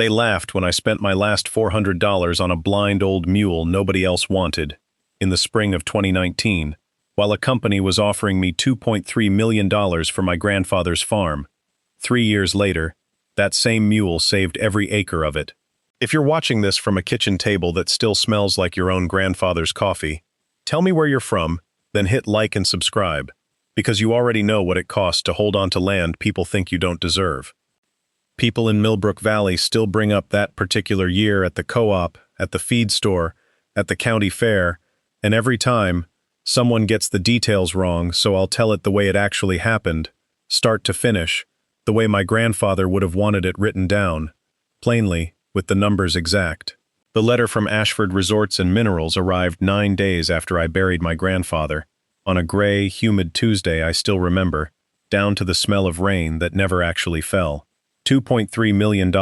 They laughed when I spent my last $400 on a blind old mule nobody else wanted, in the spring of 2019, while a company was offering me $2.3 million for my grandfather's farm. 3 years later, that same mule saved every acre of it. If you're watching this from a kitchen table that still smells like your own grandfather's coffee, tell me where you're from, then hit like and subscribe, because you already know what it costs to hold on to land people think you don't deserve. People in Millbrook Valley still bring up that particular year at the co-op, at the feed store, at the county fair, and every time, someone gets the details wrong, so I'll tell it the way it actually happened, start to finish, the way my grandfather would have wanted it written down, plainly, with the numbers exact. The letter from Ashford Resorts and Minerals arrived 9 days after I buried my grandfather, on a gray, humid Tuesday I still remember, down to the smell of rain that never actually fell. $2.3 million,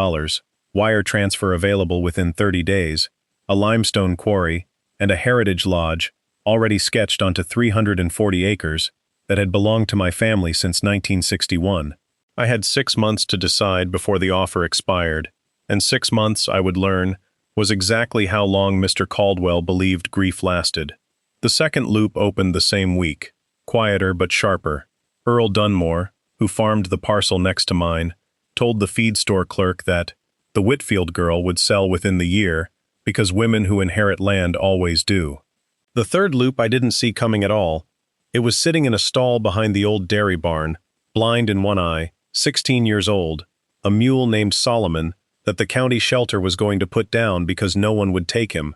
wire transfer available within 30 days, a limestone quarry, and a heritage lodge, already sketched onto 340 acres, that had belonged to my family since 1961. I had 6 months to decide before the offer expired, and 6 months, I would learn, was exactly how long Mr. Caldwell believed grief lasted. The second loop opened the same week, quieter but sharper. Earl Dunmore, who farmed the parcel next to mine, told the feed store clerk that the Whitfield girl would sell within the year because women who inherit land always do. The third loop I didn't see coming at all. It was sitting in a stall behind the old dairy barn, blind in one eye, 16 years old, a mule named Solomon that the county shelter was going to put down because no one would take him.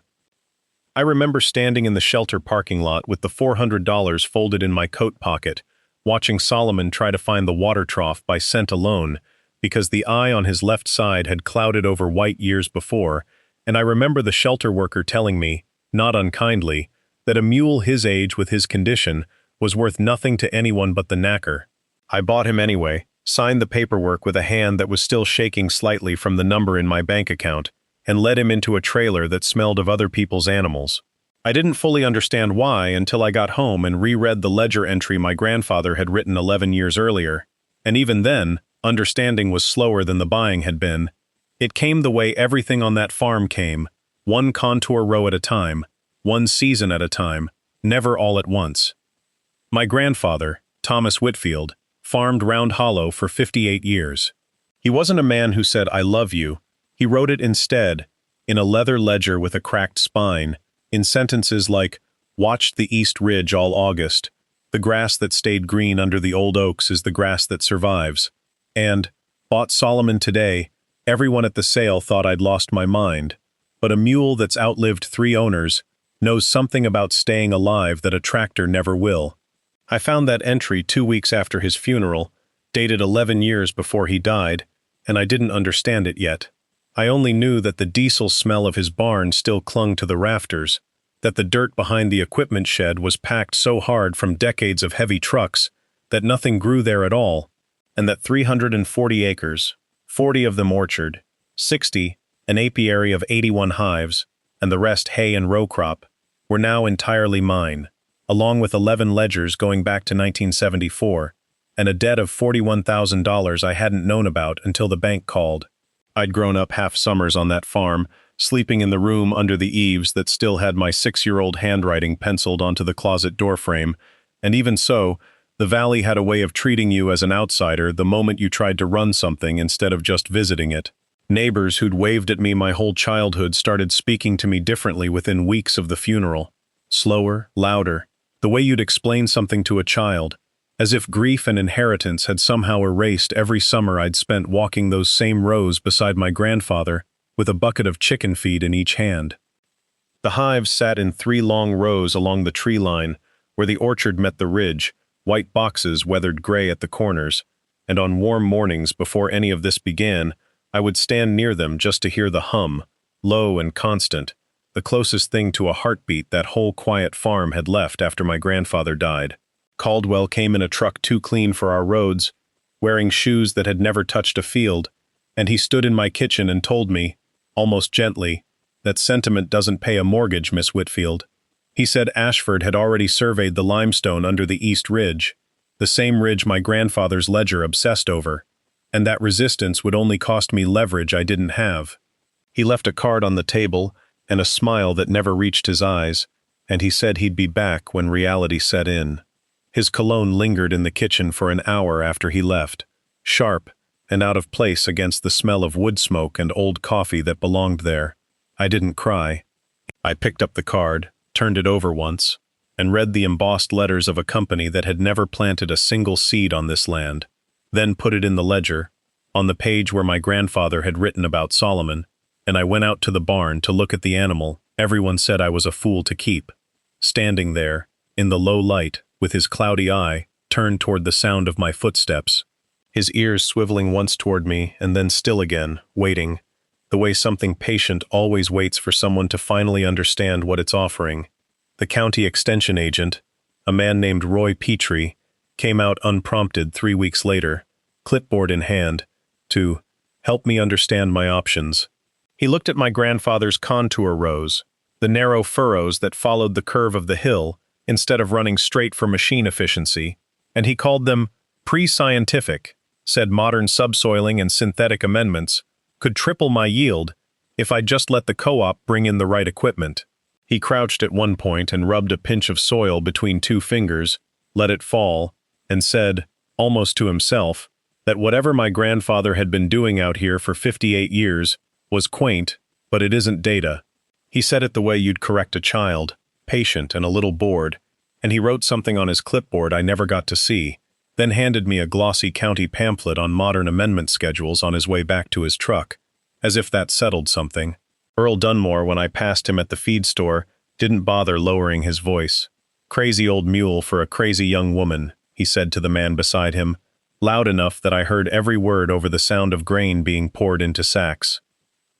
I remember standing in the shelter parking lot with the $400 folded in my coat pocket, watching Solomon try to find the water trough by scent alone, because the eye on his left side had clouded over white years before, and I remember the shelter worker telling me, not unkindly, that a mule his age with his condition was worth nothing to anyone but the knacker. I bought him anyway, signed the paperwork with a hand that was still shaking slightly from the number in my bank account, and led him into a trailer that smelled of other people's animals. I didn't fully understand why until I got home and reread the ledger entry my grandfather had written 11 years earlier, and even then, understanding was slower than the buying had been. It came the way everything on that farm came, one contour row at a time, one season at a time, never all at once. My grandfather, Thomas Whitfield, farmed Round Hollow for 58 years. He wasn't a man who said, "I love you." He wrote it instead, in a leather ledger with a cracked spine, in sentences like, "Watched the East Ridge all August. The grass that stayed green under the old oaks is the grass that survives." And, "Bought Solomon today. Everyone at the sale thought I'd lost my mind. But a mule that's outlived 3 owners knows something about staying alive that a tractor never will." I found that entry 2 weeks after his funeral, dated 11 years before he died, and I didn't understand it yet. I only knew that the diesel smell of his barn still clung to the rafters, that the dirt behind the equipment shed was packed so hard from decades of heavy trucks that nothing grew there at all, and that 340 acres, 40 of them orchard, 60, an apiary of 81 hives, and the rest hay and row crop, were now entirely mine, along with 11 ledgers going back to 1974, and a debt of $41,000 I hadn't known about until the bank called. I'd grown up half summers on that farm, sleeping in the room under the eaves that still had my 6-year-old handwriting penciled onto the closet doorframe, and even so, the valley had a way of treating you as an outsider the moment you tried to run something instead of just visiting it. Neighbors who'd waved at me my whole childhood started speaking to me differently within weeks of the funeral. Slower, louder, the way you'd explain something to a child, as if grief and inheritance had somehow erased every summer I'd spent walking those same rows beside my grandfather with a bucket of chicken feed in each hand. The hives sat in 3 long rows along the tree line, where the orchard met the ridge, white boxes weathered gray at the corners, and on warm mornings before any of this began, I would stand near them just to hear the hum, low and constant, the closest thing to a heartbeat that whole quiet farm had left after my grandfather died. Caldwell came in a truck too clean for our roads, wearing shoes that had never touched a field, and he stood in my kitchen and told me, almost gently, that sentiment doesn't pay a mortgage, Miss Whitfield. He said Ashford had already surveyed the limestone under the East Ridge, the same ridge my grandfather's ledger obsessed over, and that resistance would only cost me leverage I didn't have. He left a card on the table and a smile that never reached his eyes, and he said he'd be back when reality set in. His cologne lingered in the kitchen for an hour after he left, sharp and out of place against the smell of wood smoke and old coffee that belonged there. I didn't cry. I picked up the card, turned it over once, and read the embossed letters of a company that had never planted a single seed on this land, then put it in the ledger, on the page where my grandfather had written about Solomon, and I went out to the barn to look at the animal everyone said I was a fool to keep, standing there, in the low light, with his cloudy eye turned toward the sound of my footsteps, his ears swiveling once toward me and then still again, waiting, the way something patient always waits for someone to finally understand what it's offering. The county extension agent, a man named Roy Petrie, came out unprompted 3 weeks later, clipboard in hand, to help me understand my options. He looked at my grandfather's contour rows, the narrow furrows that followed the curve of the hill instead of running straight for machine efficiency, and he called them pre-scientific, said modern subsoiling and synthetic amendments could triple my yield if I just let the co-op bring in the right equipment. He crouched at one point and rubbed a pinch of soil between 2 fingers, let it fall, and said, almost to himself, that whatever my grandfather had been doing out here for 58 years was quaint, but it isn't data. He said it the way you'd correct a child, patient and a little bored, and he wrote something on his clipboard I never got to see, then handed me a glossy county pamphlet on modern amendment schedules on his way back to his truck, as if that settled something. Earl Dunmore, when I passed him at the feed store, didn't bother lowering his voice. "Crazy old mule for a crazy young woman," he said to the man beside him, loud enough that I heard every word over the sound of grain being poured into sacks.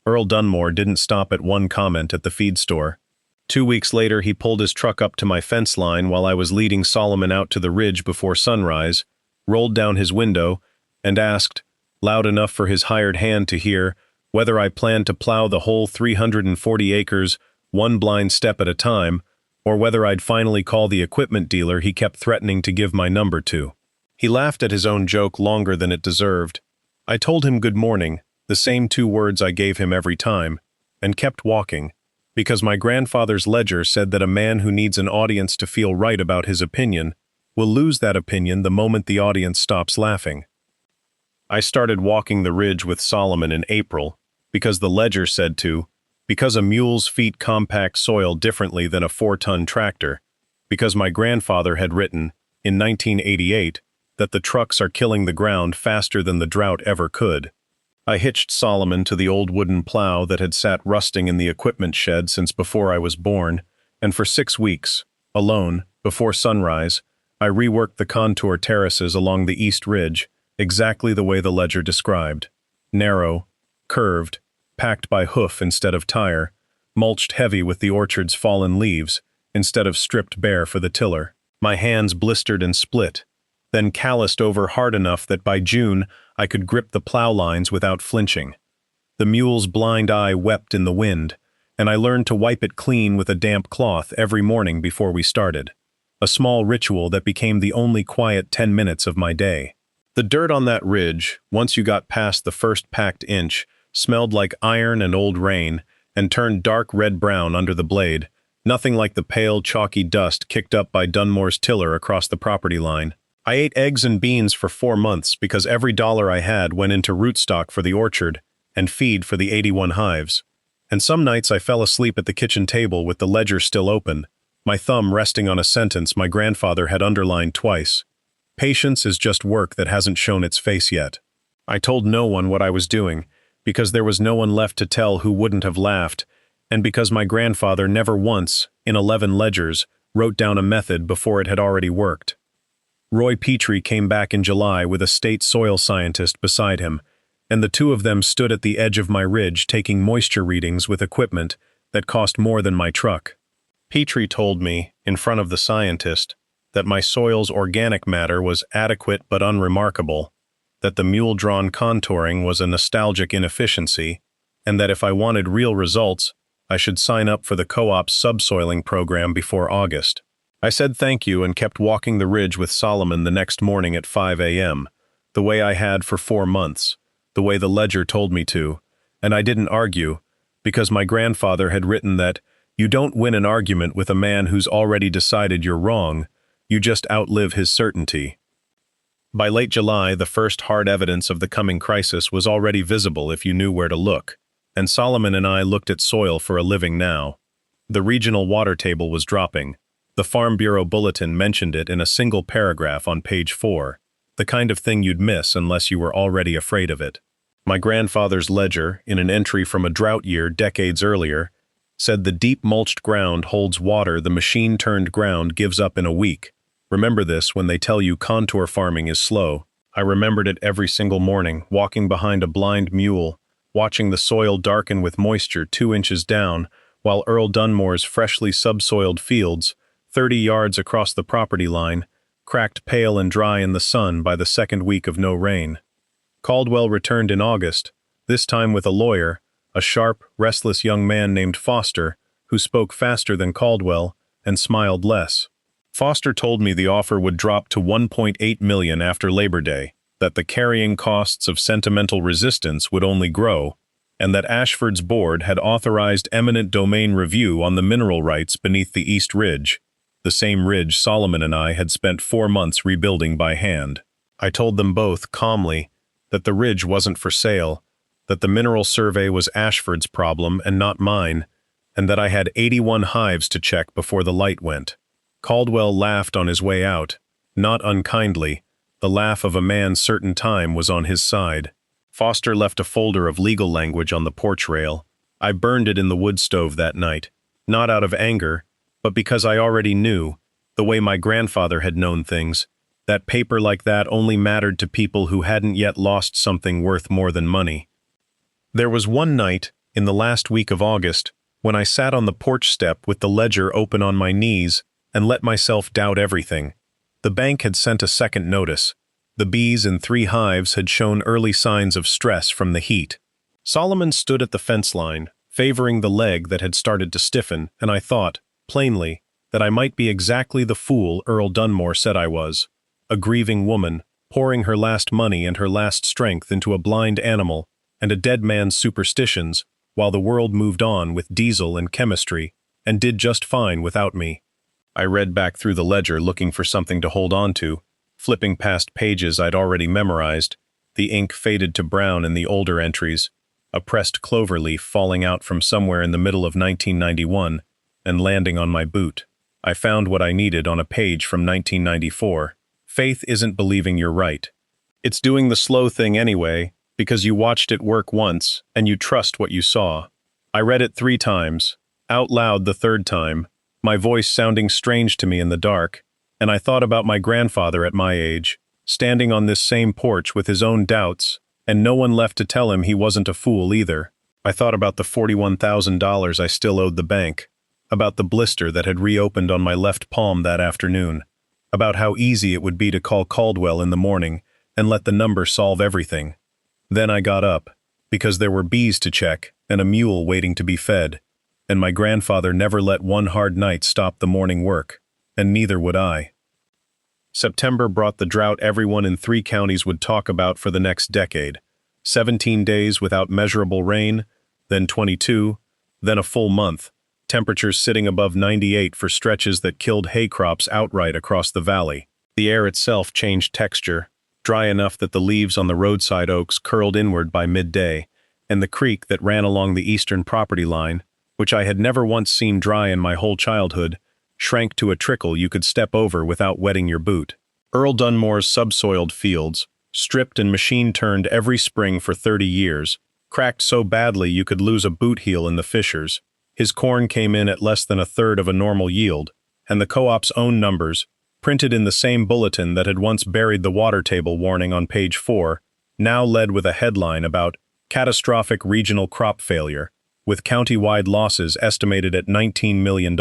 Earl Dunmore didn't stop at one comment at the feed store. 2 weeks later, he pulled his truck up to my fence line while I was leading Solomon out to the ridge before sunrise, rolled down his window, and asked, loud enough for his hired hand to hear, whether I planned to plow the whole 340 acres, one blind step at a time, or whether I'd finally call the equipment dealer he kept threatening to give my number to. He laughed at his own joke longer than it deserved. I told him good morning, the same 2 words I gave him every time, and kept walking, because my grandfather's ledger said that a man who needs an audience to feel right about his opinion will lose that opinion the moment the audience stops laughing. I started walking the ridge with Solomon in April, because the ledger said to, because a mule's feet compact soil differently than a 4-ton tractor, because my grandfather had written, in 1988, that the trucks are killing the ground faster than the drought ever could. I hitched Solomon to the old wooden plow that had sat rusting in the equipment shed since before I was born, and for 6 weeks, alone, before sunrise, I reworked the contour terraces along the east ridge, exactly the way the ledger described. Narrow, curved, packed by hoof instead of tire, mulched heavy with the orchard's fallen leaves, instead of stripped bare for the tiller. My hands blistered and split, then calloused over hard enough that by June I could grip the plow lines without flinching. The mule's blind eye wept in the wind, and I learned to wipe it clean with a damp cloth every morning before we started, a small ritual that became the only quiet 10 minutes of my day. The dirt on that ridge, once you got past the first packed inch, smelled like iron and old rain, and turned dark red-brown under the blade, nothing like the pale, chalky dust kicked up by Dunmore's tiller across the property line. I ate eggs and beans for 4 months because every dollar I had went into rootstock for the orchard and feed for the 81 hives. And some nights I fell asleep at the kitchen table with the ledger still open, my thumb resting on a sentence my grandfather had underlined twice. Patience is just work that hasn't shown its face yet. I told no one what I was doing, because there was no one left to tell who wouldn't have laughed, and because my grandfather never once, in 11 ledgers, wrote down a method before it had already worked. Roy Petrie came back in July with a state soil scientist beside him, and the 2 of them stood at the edge of my ridge taking moisture readings with equipment that cost more than my truck. Petrie told me, in front of the scientist, that my soil's organic matter was adequate but unremarkable, that the mule-drawn contouring was a nostalgic inefficiency, and that if I wanted real results, I should sign up for the co-op's subsoiling program before August. I said thank you and kept walking the ridge with Solomon the next morning at 5 a.m., the way I had for 4 months, the way the ledger told me to, and I didn't argue, because my grandfather had written that you don't win an argument with a man who's already decided you're wrong, you just outlive his certainty. By late July, the first hard evidence of the coming crisis was already visible if you knew where to look, and Solomon and I looked at soil for a living now. The regional water table was dropping. The Farm Bureau Bulletin mentioned it in a single paragraph on page 4, the kind of thing you'd miss unless you were already afraid of it. My grandfather's ledger, in an entry from a drought year decades earlier, said the deep mulched ground holds water the machine-turned ground gives up in a week. Remember this when they tell you contour farming is slow. I remembered it every single morning, walking behind a blind mule, watching the soil darken with moisture 2 inches down, while Earl Dunmore's freshly subsoiled fields, 30 yards across the property line, cracked pale and dry in the sun by the second week of no rain. Caldwell returned in August, this time with a lawyer, a sharp, restless young man named Foster, who spoke faster than Caldwell and smiled less. Foster told me the offer would drop to $1.8 million after Labor Day, that the carrying costs of sentimental resistance would only grow, and that Ashford's board had authorized eminent domain review on the mineral rights beneath the East Ridge, the same ridge Solomon and I had spent 4 months rebuilding by hand. I told them both, calmly, that the ridge wasn't for sale, that the mineral survey was Ashford's problem and not mine, and that I had 81 hives to check before the light went. Caldwell laughed on his way out, not unkindly. The laugh of a man certain time was on his side. Foster left a folder of legal language on the porch rail. I burned it in the wood stove that night, not out of anger, but because I already knew, the way my grandfather had known things, that paper like that only mattered to people who hadn't yet lost something worth more than money. There was one night, in the last week of August, when I sat on the porch step with the ledger open on my knees and let myself doubt everything. The bank had sent a second notice. The bees in 3 hives had shown early signs of stress from the heat. Solomon stood at the fence line, favoring the leg that had started to stiffen, and I thought, plainly, that I might be exactly the fool Earl Dunmore said I was, a grieving woman, pouring her last money and her last strength into a blind animal and a dead man's superstitions, while the world moved on with diesel and chemistry, and did just fine without me. I read back through the ledger looking for something to hold on to, flipping past pages I'd already memorized, the ink faded to brown in the older entries, a pressed clover leaf falling out from somewhere in the middle of 1991 and landing on my boot. I found what I needed on a page from 1994. Faith isn't believing you're right. It's doing the slow thing anyway, because you watched it work once and you trust what you saw. I read it 3 times, out loud the 3rd time, my voice sounding strange to me in the dark, and I thought about my grandfather at my age, standing on this same porch with his own doubts, and no one left to tell him he wasn't a fool either. I thought about the $41,000 I still owed the bank, about the blister that had reopened on my left palm that afternoon, about how easy it would be to call Caldwell in the morning and let the number solve everything. Then I got up, because there were bees to check and a mule waiting to be fed, and my grandfather never let one hard night stop the morning work, and neither would I. September brought the drought everyone in 3 counties would talk about for the next decade. 17 days without measurable rain, then 22, then a full month, temperatures sitting above 98 for stretches that killed hay crops outright across the valley. The air itself changed texture, dry enough that the leaves on the roadside oaks curled inward by midday, and the creek that ran along the eastern property line, which I had never once seen dry in my whole childhood, shrank to a trickle you could step over without wetting your boot. Earl Dunmore's subsoiled fields, stripped and machine-turned every spring for 30 years, cracked so badly you could lose a boot heel in the fissures. His corn came in at less than 1/3 of a normal yield, and the co-op's own numbers, printed in the same bulletin that had once buried the water table warning on page 4, now led with a headline about catastrophic regional crop failure, with county-wide losses estimated at $19 million.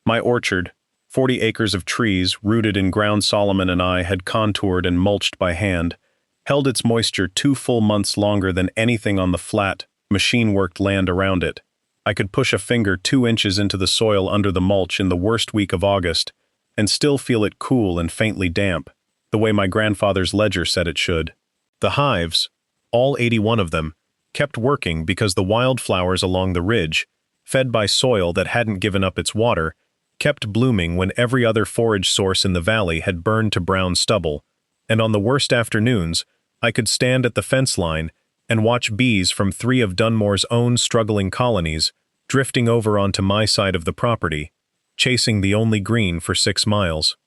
My orchard, 40 acres of trees rooted in ground Solomon and I had contoured and mulched by hand, held its moisture 2 full months longer than anything on the flat, machine-worked land around it. I could push a finger 2 inches into the soil under the mulch in the worst week of August, and still feel it cool and faintly damp. the way my grandfather's ledger said it should. The hives, all 81 of them, kept working because the wildflowers along the ridge, fed by soil that hadn't given up its water, kept blooming when every other forage source in the valley had burned to brown stubble, and on the worst afternoons, I could stand at the fence line and watch bees from 3 of Dunmore's own struggling colonies drifting over onto my side of the property, chasing the only green for 6 miles.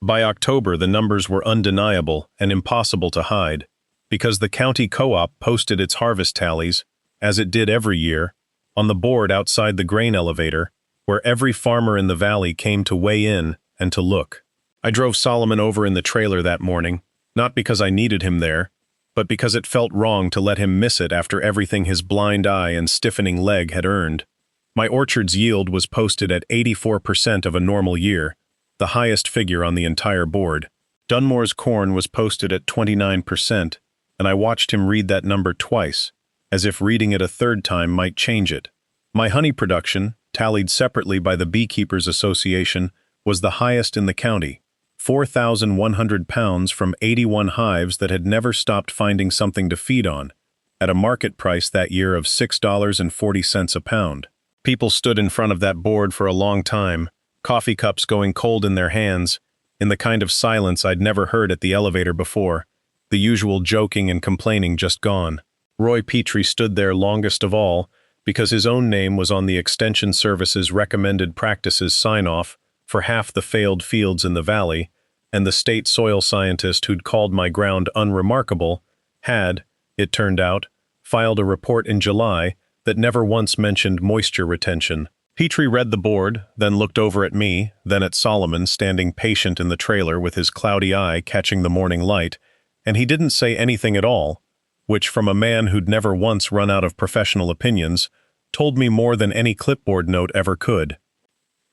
By October, the numbers were undeniable and impossible to hide, because the county co-op posted its harvest tallies, as it did every year, on the board outside the grain elevator, where every farmer in the valley came to weigh in and to look. I drove Solomon over in the trailer that morning, not because I needed him there, but because it felt wrong to let him miss it after everything his blind eye and stiffening leg had earned. My orchard's yield was posted at 84% of a normal year, the highest figure on the entire board. Dunmore's corn was posted at 29%, and I watched him read that number twice, as if reading it a third time might change it. My honey production, tallied separately by the Beekeepers Association, was the highest in the county, 4,100 pounds from 81 hives that had never stopped finding something to feed on, at a market price that year of $6.40 a pound. People stood in front of that board for a long time, coffee cups going cold in their hands, in the kind of silence I'd never heard at the elevator before, the usual joking and complaining just gone. Roy Petrie stood there longest of all, because his own name was on the Extension Service's recommended practices sign-off for half the failed fields in the valley, and the state soil scientist who'd called my ground unremarkable had, it turned out, filed a report in July that never once mentioned moisture retention. Petrie read the board, then looked over at me, then at Solomon standing patient in the trailer with his cloudy eye catching the morning light, and he didn't say anything at all, which from a man who'd never once run out of professional opinions, told me more than any clipboard note ever could.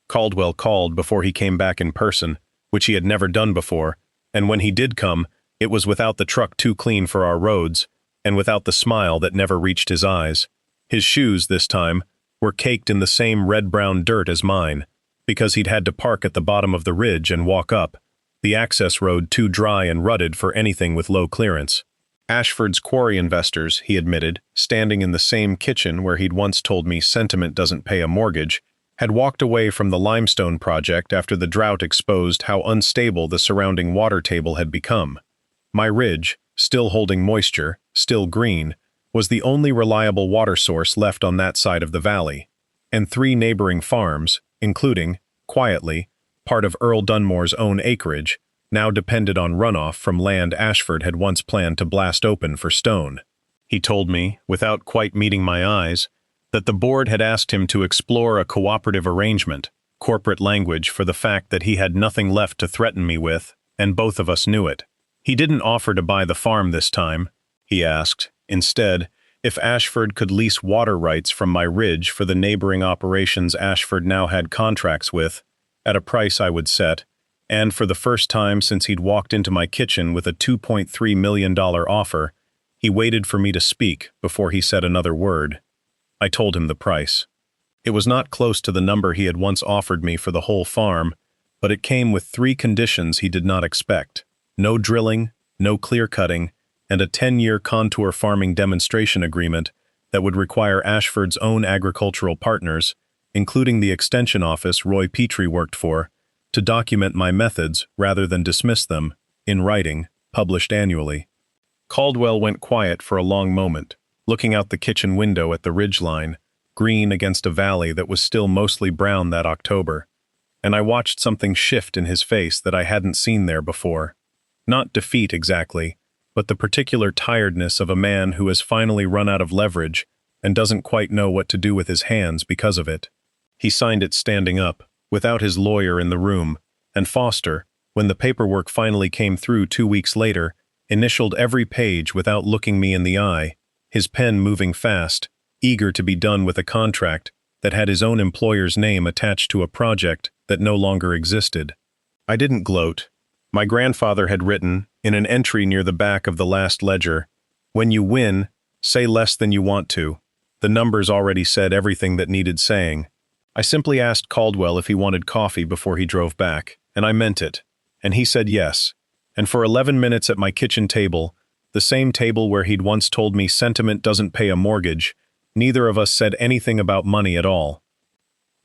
Caldwell called before he came back in person, which he had never done before, and when he did come, it was without the truck too clean for our roads, and without the smile that never reached his eyes. His shoes, this time, were caked in the same red-brown dirt as mine, because he'd had to park at the bottom of the ridge and walk up, the access road too dry and rutted for anything with low clearance. Ashford's quarry investors, he admitted, standing in the same kitchen where he'd once told me sentiment doesn't pay a mortgage, had walked away from the limestone project after the drought exposed how unstable the surrounding water table had become. My ridge, still holding moisture, still green, was the only reliable water source left on that side of the valley, and 3 neighboring farms, including, quietly, part of Earl Dunmore's own acreage, now depended on runoff from land Ashford had once planned to blast open for stone. He told me, without quite meeting my eyes, that the board had asked him to explore a cooperative arrangement, corporate language for the fact that he had nothing left to threaten me with, and both of us knew it. He didn't offer to buy the farm this time. He asked, instead, if Ashford could lease water rights from my ridge for the neighboring operations Ashford now had contracts with, at a price I would set, and for the first time since he'd walked into my kitchen with a $2.3 million offer, he waited for me to speak before he said another word. I told him the price. It was not close to the number he had once offered me for the whole farm, but it came with 3 conditions he did not expect: no drilling, no clear-cutting, and a 10-year contour farming demonstration agreement that would require Ashford's own agricultural partners, including the extension office Roy Petrie worked for, to document my methods rather than dismiss them, in writing, published annually. Caldwell went quiet for a long moment, looking out the kitchen window at the ridgeline, green against a valley that was still mostly brown that October, and I watched something shift in his face that I hadn't seen there before. Not defeat exactly, but the particular tiredness of a man who has finally run out of leverage and doesn't quite know what to do with his hands because of it. He signed it standing up, without his lawyer in the room, and Foster, when the paperwork finally came through 2 weeks later, initialed every page without looking me in the eye, his pen moving fast, eager to be done with a contract that had his own employer's name attached to a project that no longer existed. I didn't gloat. My grandfather had written, in an entry near the back of the last ledger, "When you win, say less than you want to." The numbers already said everything that needed saying. I simply asked Caldwell if he wanted coffee before he drove back, and I meant it, and he said yes, And for 11 minutes at my kitchen table, the same table where he'd once told me sentiment doesn't pay a mortgage, neither of us said anything about money at all.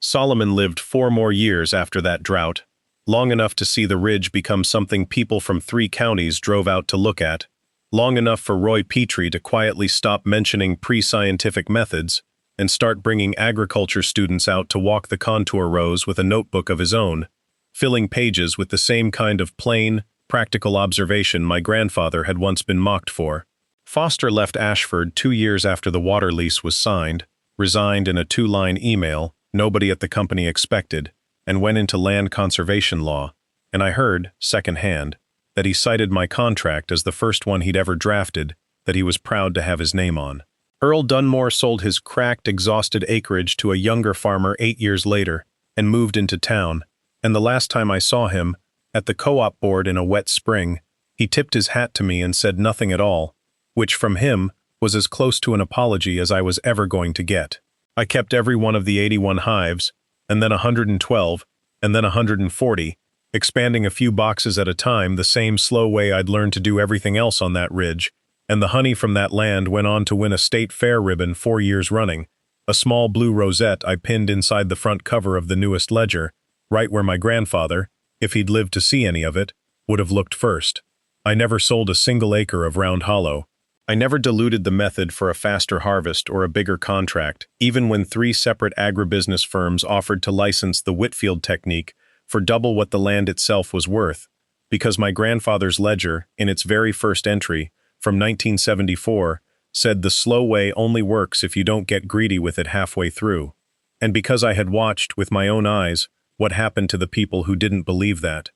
Solomon lived 4 more years after that drought, long enough to see the ridge become something people from 3 counties drove out to look at, long enough for Roy Petrie to quietly stop mentioning pre-scientific methods and start bringing agriculture students out to walk the contour rows with a notebook of his own, filling pages with the same kind of plain, practical observation my grandfather had once been mocked for. Foster left Ashford 2 years after the water lease was signed, resigned in a 2-line email nobody at the company expected, and went into land conservation law, and I heard, secondhand, that he cited my contract as the first one he'd ever drafted that he was proud to have his name on. Earl Dunmore sold his cracked, exhausted acreage to a younger farmer 8 years later and moved into town, and the last time I saw him, at the co-op board in a wet spring, he tipped his hat to me and said nothing at all, which from him was as close to an apology as I was ever going to get. I kept every one of the 81 hives, and then 112, and then 140, expanding a few boxes at a time the same slow way I'd learned to do everything else on that ridge, and the honey from that land went on to win a state fair ribbon 4 years running, a small blue rosette I pinned inside the front cover of the newest ledger, right where my grandfather, if he'd lived to see any of it, would have looked first. I never sold a single acre of Round Hollow. I never diluted the method for a faster harvest or a bigger contract, even when 3 separate agribusiness firms offered to license the Whitfield technique for double what the land itself was worth, because my grandfather's ledger, in its very first entry, from 1974, said the slow way only works if you don't get greedy with it halfway through, and because I had watched, with my own eyes, what happened to the people who didn't believe that.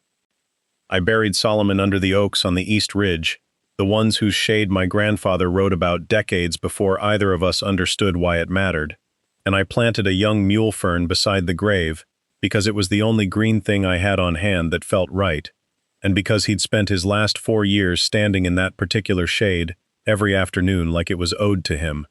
I buried Solomon under the oaks on the East Ridge, the ones whose shade my grandfather wrote about decades before either of us understood why it mattered, and I planted a young mule fern beside the grave because it was the only green thing I had on hand that felt right, and because he'd spent his last 4 years standing in that particular shade every afternoon like it was owed to him.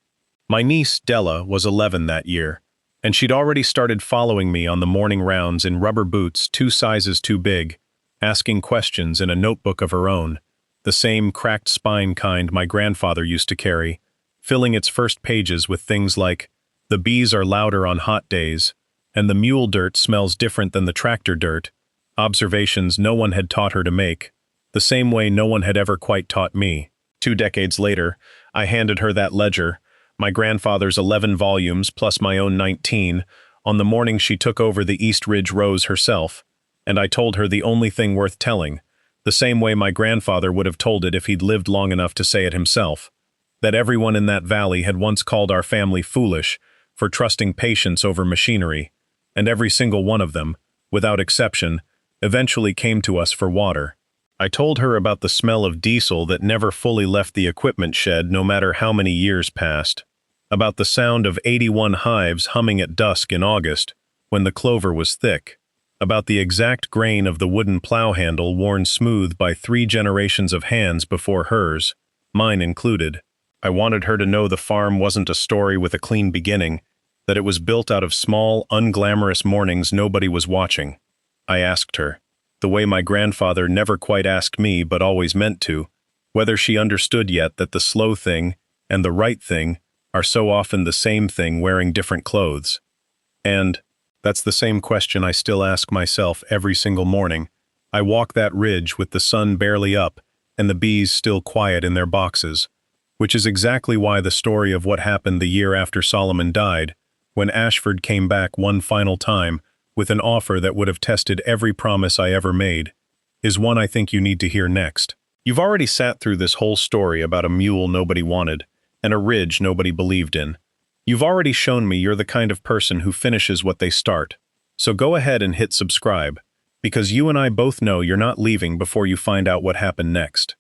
My niece, Della, was 11 that year, and she'd already started following me on the morning rounds in rubber boots 2 sizes too big, asking questions in a notebook of her own, the same cracked spine kind my grandfather used to carry, filling its first pages with things like, "The bees are louder on hot days," and "The mule dirt smells different than the tractor dirt," observations no one had taught her to make, the same way no one had ever quite taught me. 2 decades later, I handed her that ledger, my grandfather's 11 volumes plus my own 19, on the morning she took over the East Ridge Rows herself, and I told her the only thing worth telling, the same way my grandfather would have told it if he'd lived long enough to say it himself, that everyone in that valley had once called our family foolish for trusting patience over machinery, and every single one of them, without exception, eventually came to us for water. I told her about the smell of diesel that never fully left the equipment shed no matter how many years passed, about the sound of 81 hives humming at dusk in August, when the clover was thick, about the exact grain of the wooden plow handle worn smooth by 3 generations of hands before hers, mine included. I wanted her to know the farm wasn't a story with a clean beginning, that it was built out of small, unglamorous mornings nobody was watching. I asked her, the way my grandfather never quite asked me but always meant to, whether she understood yet that the slow thing and the right thing are so often the same thing wearing different clothes. And that's the same question I still ask myself every single morning. I walk that ridge with the sun barely up and the bees still quiet in their boxes, which is exactly why the story of what happened the year after Solomon died, when Ashford came back one final time with an offer that would have tested every promise I ever made, is one I think you need to hear next. You've already sat through this whole story about a mule nobody wanted and a ridge nobody believed in. You've already shown me you're the kind of person who finishes what they start. So go ahead and hit subscribe, because you and I both know you're not leaving before you find out what happened next.